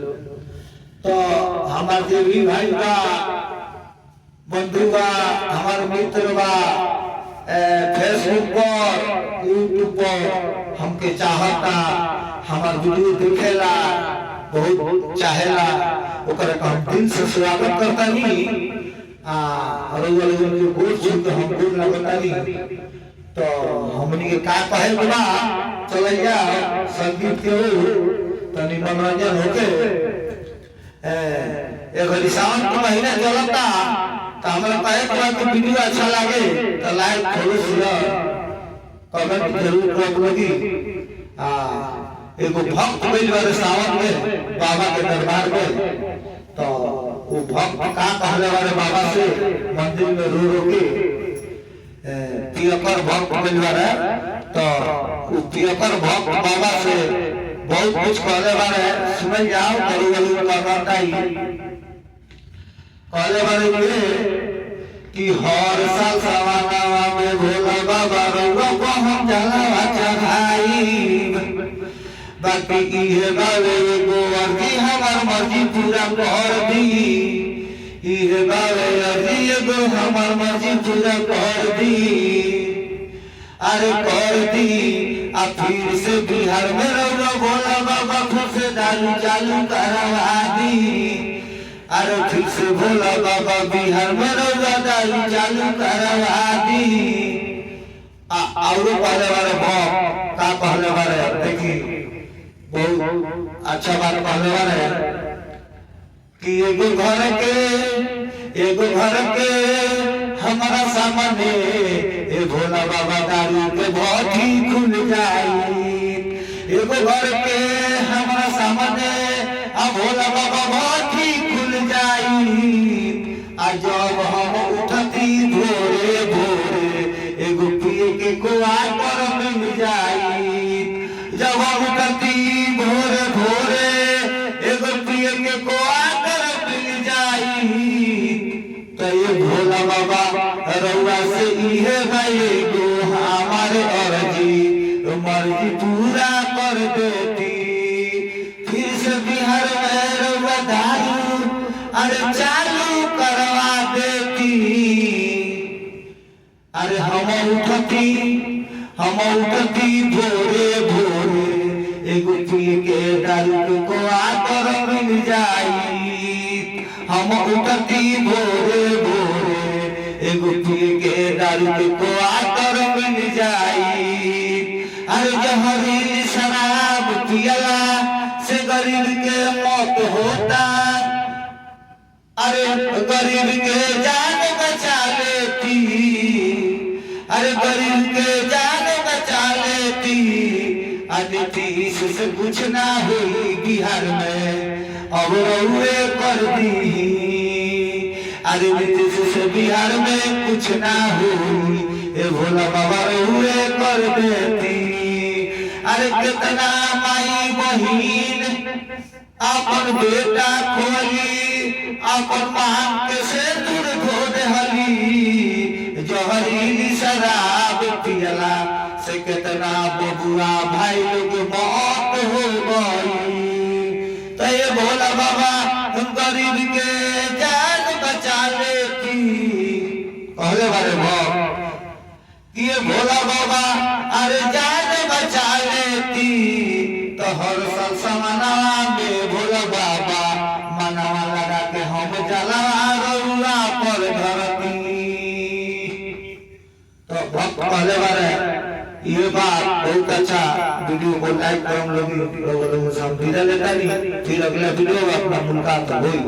तो हमारे देवी भाई का बंधु बा हमारे मित्र बा फेसबुक पर यूट्यूब पर हमके चाहता हमार वीडियो देखेला बहुत चाहेला ओकरा का हम दिल से स्वागत करता नी और लोगन के गोड़ छू के हम गोड़ लगता नी तो हमनी के का कहे बा चल जा संगीत के तनी मनोरंजन होके एक सावन का महीना चलता तो हमरा कहे पड़ा कि वीडियो अच्छा लगे तो लाइक फॉलो शेयर कमेंट जरूर कर लगी एगो भक्त गइल बारे सावन में बाबा के दरबार में तो वो भक्त का कहले बारे बाबा से मंदिर में रो रो के पियकर भक्त गइल बारे तो वो पियकर भक्त बाबा से बहुत कुछ कहले बारे सुन जाओ करू करू करता ही कहले बारे कि हर साल सवानावा में भोला बाबा रउआ को हम जलावा चढ़ाई बाकी इहे बावे एगो अर्जी हमार मर्जी पूरा कर दी इहे बावे अर्जी एगो हमार मर्जी पूरा कर दी अरे कर दी आ फिर से बिहार में रउआ भोला बाबा खुद से दारू चालू करवा दी अरे फिर से भोला बाबा बिहार में रउआ दारू चालू करवा दी और पहले बारे का पहले बारे देखी बहुत अच्छा बात पहले बारे कि एगो घर के हमारा सामने ए भोला बाबा दारू के भट्टी खुल जाई एगो घर के हमारा सामने आ भोला बाबा भट्टी खुल जाई आ जब हम उठती भोरे भोरे एगो पिए के कुआ पर मिल जाई जब हम उठती भोरे भोरे एगो पिए के कुआ पर मिल जाई तो ये भोला बाबा रउआ से इहे भाई गो हमारे अर्जी मर्जी पूरा कर देती फिर से बिहार में रउआ दारू अरे चालू करवा देती अरे हम उठती भोरे भोरे एगो पिए के दारू के कुआ पर मिल जाई हम उठती भोरे भोरे एगो पिए के दारू के कुआ पर मिल जाई अरे जहरीली शराब पियला से गरीब के मौत होता अरे गरीब के जान बचा लेती अरे गरीब के जान बचा लेती नीतीश से कुछ ना हुई बिहार में अब रउए कर दी अरे नीतीश से बिहार में कुछ ना हुई ए भोला बाबा रउए कर देती अरे कितना माई बहिन अपन बेटा खोली अपन मान के से दूर धो देहली जहरीली शराब पियला से कितना बबुआ भाई लोग मौत हो गई तो ये भोला बाबा गरीब के जान बचा लेती कहले बारे कि ये भोला बाबा अरे जान बचा लेती तो हर साल समानावा में भोला बाबा मनावा लगा के हम जलावा रउआ पर धरती तो भक्त कहले बारे ये बात बहुत अच्छा वीडियो को लाइक करो लोग से हम फिर लेता नहीं फिर अगला वीडियो अपना मुलाकात होई।